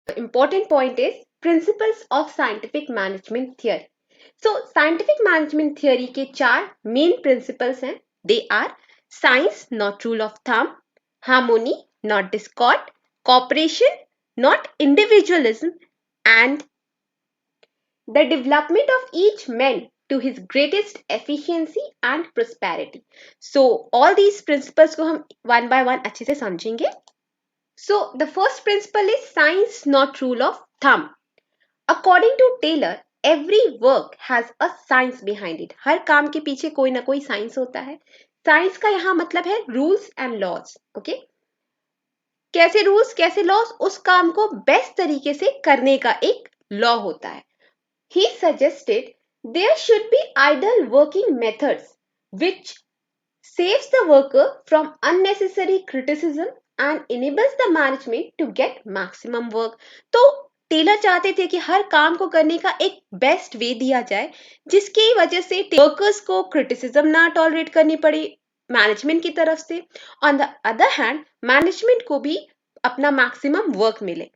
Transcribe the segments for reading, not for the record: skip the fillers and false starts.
The important point is principles of scientific management theory. So scientific management theory के 4 main principles हैं. They are science, not rule of thumb; harmony, not discord; cooperation, not individualism; and the development of each man to his greatest efficiency and prosperity. So all these principles को हम one by one अच्छे से समझेंगे. So the first principle is science, not rule of thumb. According to Taylor, every work has a science behind it. हर काम के पीछे कोई ना कोई साइंस होता है. साइंस का यहाँ मतलब है रूल्स एंड लॉज. ओके, कैसे रूल्स कैसे लॉज, उस काम को बेस्ट तरीके से करने का एक लॉ होता है. He suggested there should be ideal working methods which saves the worker from unnecessary criticism and enables the management to get maximum work. तो टेलर चाहते थे कि हर काम को करने का एक बेस्ट वे दिया जाए जिसकी वजह से वर्कर्स को क्रिटिसिज्म ना टॉलरेट करनी पड़े मैनेजमेंट की तरफ से. On the other hand management को भी अपना मैक्सिमम वर्क मिले.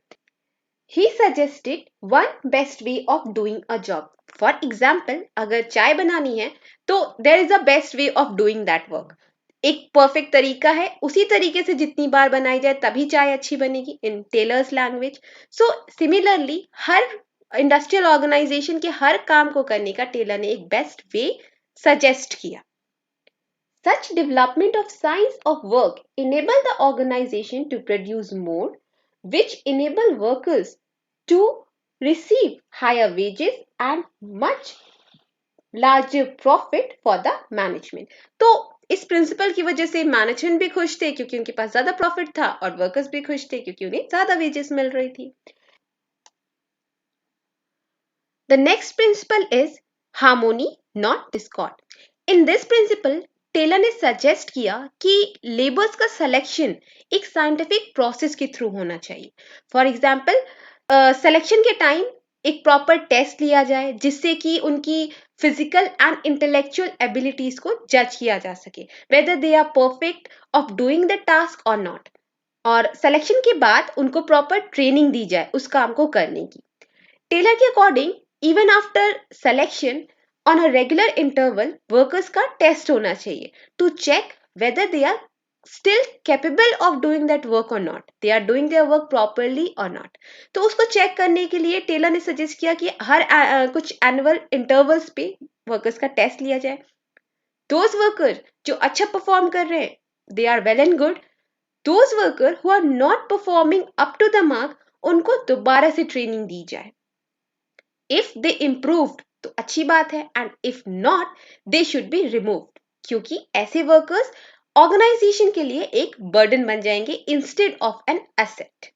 He suggested one best way of doing a job. For example, अगर चाय बनानी है तो there is a best way of doing that work. एक परफेक्ट तरीका है, उसी तरीके से जितनी बार बनाई जाए तभी चाय अच्छी बनेगी इन टेलर्स लैंग्वेज. सो सिमिलरली हर इंडस्ट्रियल ऑर्गेनाइजेशन के हर काम को करने का टेलर ने एक बेस्ट वे सजेस्ट किया. Such development of science of work enable the organization to produce more, which enable workers to receive higher wages and much larger profit for the management. तो इस प्रिंसिपल की वजह से management भी खुश थे क्योंकि उनके पास ज्यादा प्रॉफिट था और वर्कर्स भी खुश थे क्योंकि उन्हें ज्यादा वेजेस मिल रही थी. The next principle is harmony, not discord. In this principle, Taylor ने सजेस्ट किया कि लेबर्स का सिलेक्शन एक साइंटिफिक प्रोसेस के थ्रू होना चाहिए. फॉर एग्जाम्पल सिलेक्शन के टाइम एक प्रॉपर टेस्ट लिया जाए जिससे कि उनकी फिजिकल एंड इंटेलेक्चुअल एबिलिटीज को जज किया जा सके whether they are perfect of doing the task or not. और सिलेक्शन के बाद उनको प्रॉपर ट्रेनिंग दी जाए उस काम को करने की. टेलर के according even after selection on a regular interval workers का टेस्ट होना चाहिए to check whether they are still capable of doing that work or not, they are doing their work properly or not. तो उसको check करने के लिए Taylor ने suggest किया कि हर कुछ एनुअल इंटरवल्स पे वर्कर्स का टेस्ट लिया जाए. दोज वर्कर जो अच्छा परफॉर्म कर रहे हैं they are well and good. Those worker who are not performing up to the mark उनको दोबारा से ट्रेनिंग दी जाए. इफ दे इम्प्रूव्ड तो अच्छी बात है and if not they should be removed क्योंकि ऐसे वर्कर्स ऑर्गेनाइजेशन के लिए एक बर्डन बन जाएंगे instead of an asset.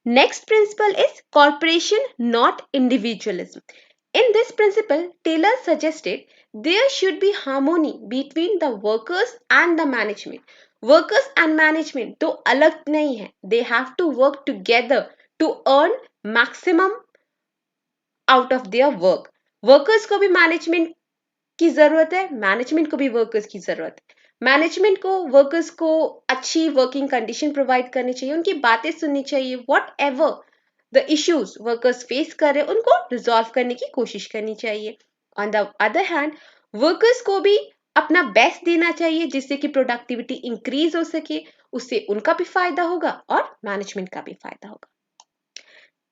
Next principle is corporation not individualism. In this principle, Taylor suggested there should be harmony between the workers and the management. Workers and management तो अलग नहीं है. They have to work together to earn maximum out of their work. Workers को भी management की जरूरत है, management को भी वर्कर्स की जरूरत है. मैनेजमेंट को वर्कर्स को अच्छी वर्किंग कंडीशन प्रोवाइड करनी चाहिए, उनकी बातें सुननी चाहिए. What ever the issues workers face कर रहे हैं उनको रिजॉल्व करने की कोशिश करनी चाहिए. On the other hand workers को भी अपना बेस्ट देना चाहिए जिससे कि प्रोडक्टिविटी इंक्रीज हो सके. उससे उनका भी फायदा होगा और मैनेजमेंट का भी फायदा होगा.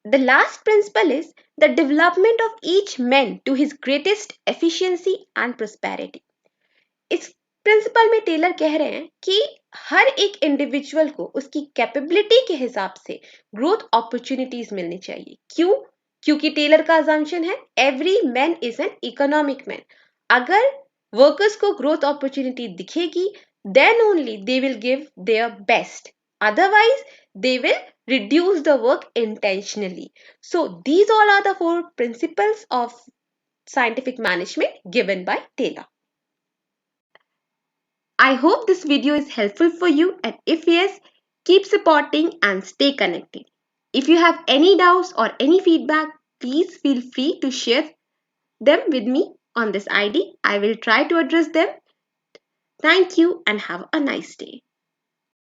The last principle is the development of each man to his greatest efficiency and prosperity. इस प्रिंसिपल में टेलर कह रहे हैं कि हर एक इंडिविजुअल को उसकी कैपेबिलिटी के हिसाब से ग्रोथ अपॉर्चुनिटीज मिलनी चाहिए. क्यों? क्योंकि टेलर का अजम्पशन है every man is an economic man. अगर वर्कर्स को ग्रोथ अपॉर्चुनिटी दिखेगी then only they will give their best, otherwise they will reduce the work intentionally. So these all are the 4 principles of scientific management given by Taylor. I hope this video is helpful for you, and if yes, keep supporting and stay connected. If you have any doubts or any feedback, please feel free to share them with me on this ID. I will try to address them. Thank you and have a nice day.